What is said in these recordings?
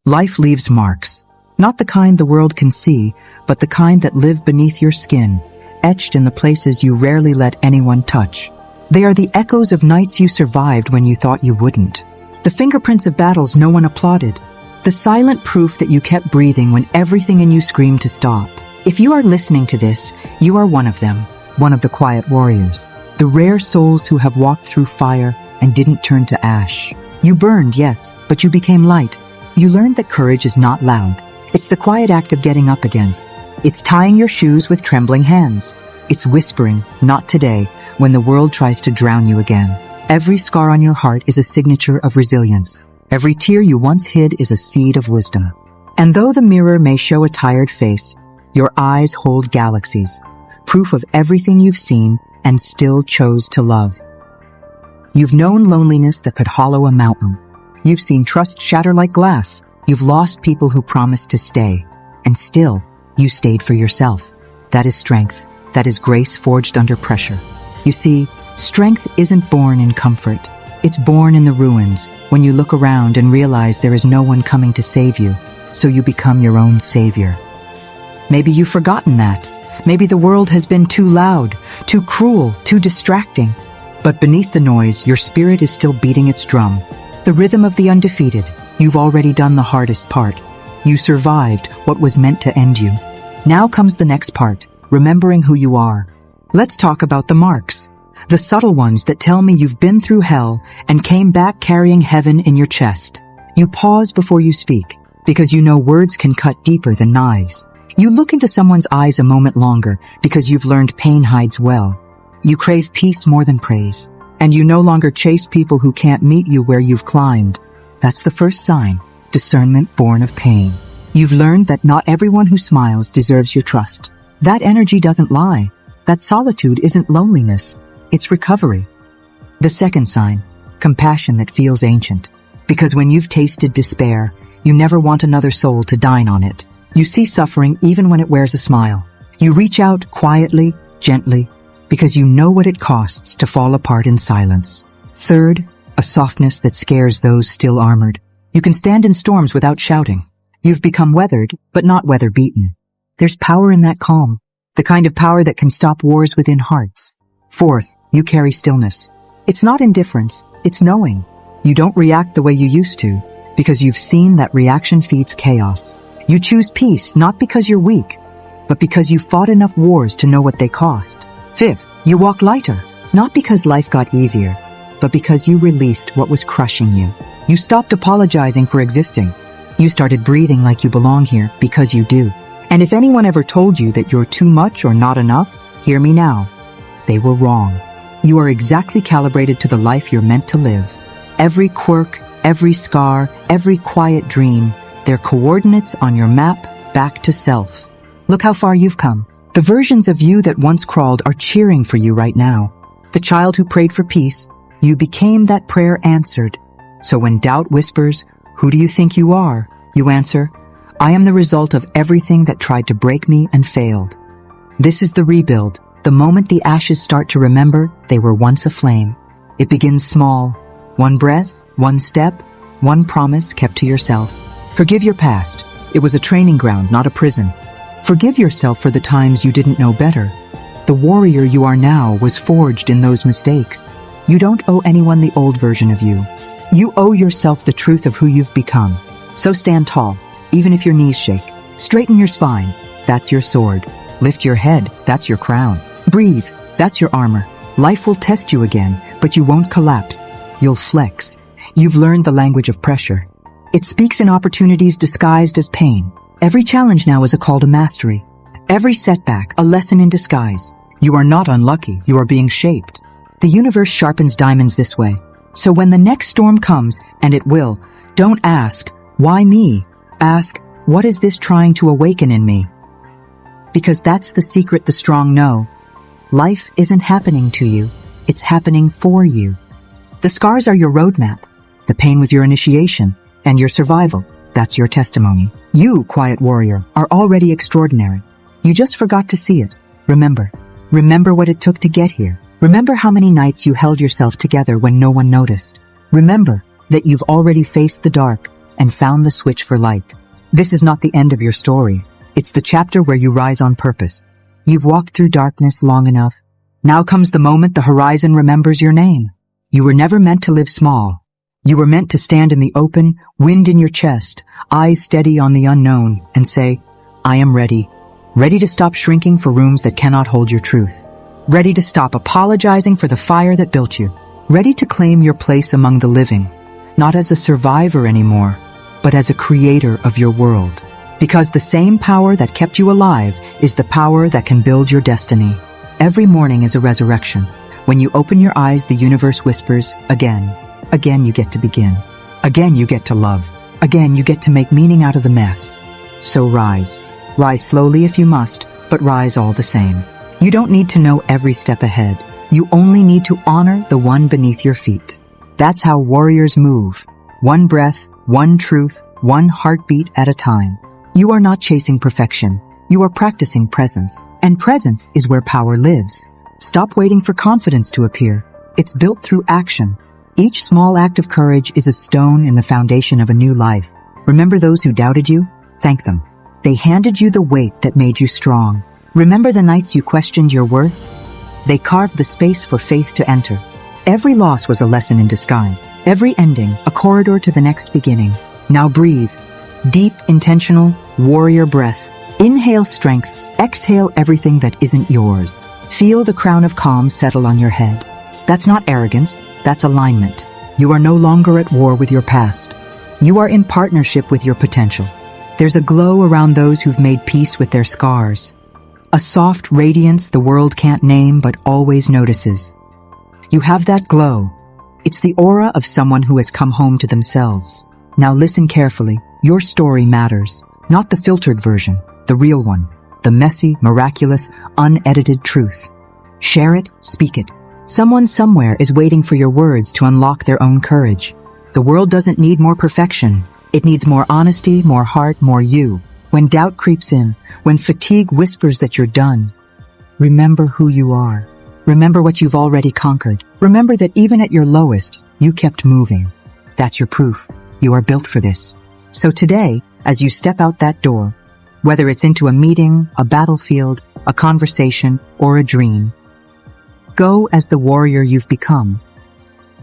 Life leaves marks. Not the kind the world can see, but the kind that live beneath your skin, etched in the places you rarely let anyone touch. They are the echoes of nights you survived when you thought you wouldn't. The fingerprints of battles no one applauded. The silent proof that you kept breathing when everything in you screamed to stop. If you are listening to this, you are one of them, one of the quiet warriors. The rare souls who have walked through fire and didn't turn to ash. You burned, yes, but you became light. You learned that courage is not loud. It's the quiet act of getting up again. It's tying your shoes with trembling hands. It's whispering, not today, when the world tries to drown you again. Every scar on your heart is a signature of resilience. Every tear you once hid is a seed of wisdom. And though the mirror may show a tired face, your eyes hold galaxies, proof of everything you've seen and still chose to love. You've known loneliness that could hollow a mountain. You've seen trust shatter like glass. You've lost people who promised to stay. And still, you stayed for yourself. That is strength. That is grace forged under pressure. You see, strength isn't born in comfort. It's born in the ruins, when you look around and realize there is no one coming to save you, so you become your own savior. Maybe you've forgotten that. Maybe the world has been too loud, too cruel, too distracting. But beneath the noise, your spirit is still beating its drum. The rhythm of the undefeated. You've already done the hardest part. You survived what was meant to end you. Now comes the next part, remembering who you are. Let's talk about the marks. The subtle ones that tell me you've been through hell and came back carrying heaven in your chest. You pause before you speak, because you know words can cut deeper than knives. You look into someone's eyes a moment longer, because you've learned pain hides well. You crave peace more than praise, and you no longer chase people who can't meet you where you've climbed. That's the first sign, discernment born of pain. You've learned that not everyone who smiles deserves your trust. That energy doesn't lie. That solitude isn't loneliness. It's recovery. The second sign, compassion that feels ancient. Because when you've tasted despair, you never want another soul to dine on it. You see suffering even when it wears a smile. You reach out quietly, gently, because you know what it costs to fall apart in silence. Third, a softness that scares those still armored. You can stand in storms without shouting. You've become weathered, but not weather-beaten. There's power in that calm, the kind of power that can stop wars within hearts. Fourth, you carry stillness. It's not indifference, it's knowing. You don't react the way you used to, because you've seen that reaction feeds chaos. You choose peace not because you're weak, but because you fought enough wars to know what they cost. Fifth, you walk lighter, not because life got easier, but because you released what was crushing you. You stopped apologizing for existing. You started breathing like you belong here because you do. And if anyone ever told you that you're too much or not enough, hear me now. They were wrong. You are exactly calibrated to the life you're meant to live. Every quirk, every scar, every quiet dream, they're coordinates on your map back to self. Look how far you've come. The versions of you that once crawled are cheering for you right now. The child who prayed for peace, you became that prayer answered. So when doubt whispers, "Who do you think you are?" you answer, "I am the result of everything that tried to break me and failed." This is the rebuild. The moment the ashes start to remember, they were once a flame. It begins small. One breath, one step, one promise kept to yourself. Forgive your past. It was a training ground, not a prison. Forgive yourself for the times you didn't know better. The warrior you are now was forged in those mistakes. You don't owe anyone the old version of you. You owe yourself the truth of who you've become. So stand tall, even if your knees shake. Straighten your spine. That's your sword. Lift your head. That's your crown. Breathe. That's your armor. Life will test you again, but you won't collapse. You'll flex. You've learned the language of pressure. It speaks in opportunities disguised as pain. Every challenge now is a call to mastery. Every setback, a lesson in disguise. You are not unlucky. You are being shaped. The universe sharpens diamonds this way. So when the next storm comes, and it will, don't ask, "Why me?" Ask, "What is this trying to awaken in me?" Because that's the secret the strong know. Life isn't happening to you. It's happening for you. The scars are your roadmap. The pain was your initiation, and your survival, that's your testimony. You, quiet warrior, are already extraordinary. You just forgot to see it. Remember. Remember what it took to get here. Remember how many nights you held yourself together when no one noticed. Remember that you've already faced the dark, and found the switch for light. This is not the end of your story. It's the chapter where you rise on purpose. You've walked through darkness long enough. Now comes the moment the horizon remembers your name. You were never meant to live small. You were meant to stand in the open, wind in your chest, eyes steady on the unknown, and say, I am ready. Ready to stop shrinking for rooms that cannot hold your truth. Ready to stop apologizing for the fire that built you. Ready to claim your place among the living, not as a survivor anymore, but as a creator of your world. Because the same power that kept you alive is the power that can build your destiny. Every morning is a resurrection. When you open your eyes, the universe whispers, again. Again you get to begin. Again you get to love. Again you get to make meaning out of the mess. So rise. Rise slowly if you must, but rise all the same. You don't need to know every step ahead. You only need to honor the one beneath your feet. That's how warriors move. One breath, one truth, one heartbeat at a time. You are not chasing perfection. You are practicing presence. And presence is where power lives. Stop waiting for confidence to appear. It's built through action. Each small act of courage is a stone in the foundation of a new life. Remember those who doubted you? Thank them. They handed you the weight that made you strong. Remember the nights you questioned your worth? They carved the space for faith to enter. Every loss was a lesson in disguise. Every ending, a corridor to the next beginning. Now breathe. Deep, intentional, warrior breath. Inhale strength. Exhale everything that isn't yours. Feel the crown of calm settle on your head. That's not arrogance. That's alignment. You are no longer at war with your past. You are in partnership with your potential. There's a glow around those who've made peace with their scars. A soft radiance the world can't name but always notices. You have that glow. It's the aura of someone who has come home to themselves. Now listen carefully. Your story matters. Not the filtered version, the real one. The messy, miraculous, unedited truth. Share it, speak it. Someone somewhere is waiting for your words to unlock their own courage. The world doesn't need more perfection. It needs more honesty, more heart, more you. When doubt creeps in, when fatigue whispers that you're done, remember who you are. Remember what you've already conquered. Remember that even at your lowest, you kept moving. That's your proof. You are built for this. So today, as you step out that door, whether it's into a meeting, a battlefield, a conversation, or a dream, go as the warrior you've become.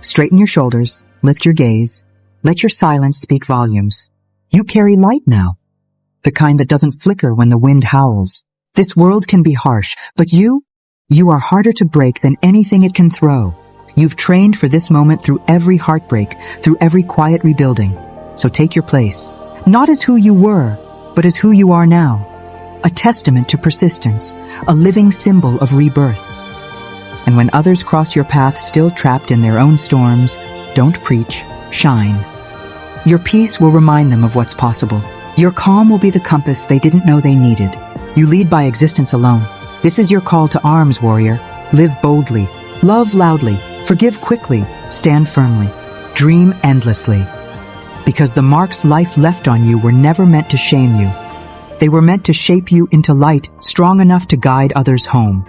Straighten your shoulders, lift your gaze, let your silence speak volumes. You carry light now. The kind that doesn't flicker when the wind howls. This world can be harsh, but you are harder to break than anything it can throw. You've trained for this moment through every heartbreak, through every quiet rebuilding. So take your place, not as who you were, but as who you are now. A testament to persistence, a living symbol of rebirth. And when others cross your path still trapped in their own storms, don't preach, shine. Your peace will remind them of what's possible. Your calm will be the compass they didn't know they needed. You lead by existence alone. This is your call to arms, warrior. Live boldly. Love loudly. Forgive quickly. Stand firmly. Dream endlessly. Because the marks life left on you were never meant to shame you. They were meant to shape you into light strong enough to guide others home.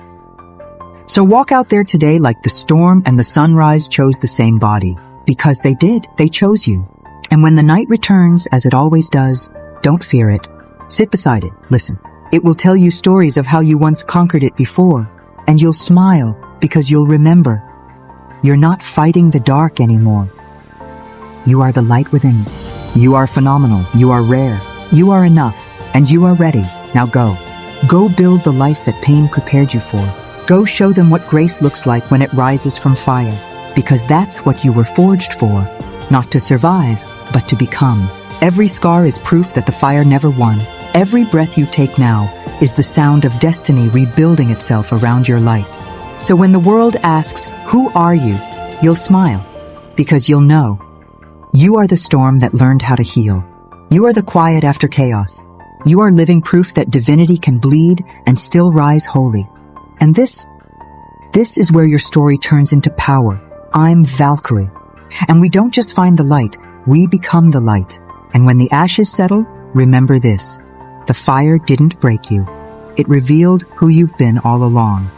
So walk out there today like the storm and the sunrise chose the same body. Because they did. They chose you. And when the night returns, as it always does, don't fear it. Sit beside it. Listen. It will tell you stories of how you once conquered it before. And you'll smile because you'll remember. You're not fighting the dark anymore. You are the light within it. You are phenomenal. You are rare. You are enough. And you are ready. Now go. Go build the life that pain prepared you for. Go show them what grace looks like when it rises from fire. Because that's what you were forged for. Not to survive, but to become. Every scar is proof that the fire never won. Every breath you take now is the sound of destiny rebuilding itself around your light. So when the world asks, who are you? You'll smile. Because you'll know. You are the storm that learned how to heal. You are the quiet after chaos. You are living proof that divinity can bleed and still rise holy. And this is where your story turns into power. I'm Valkyrie. And we don't just find the light, we become the light. And when the ashes settle, remember this. The fire didn't break you. It revealed who you've been all along.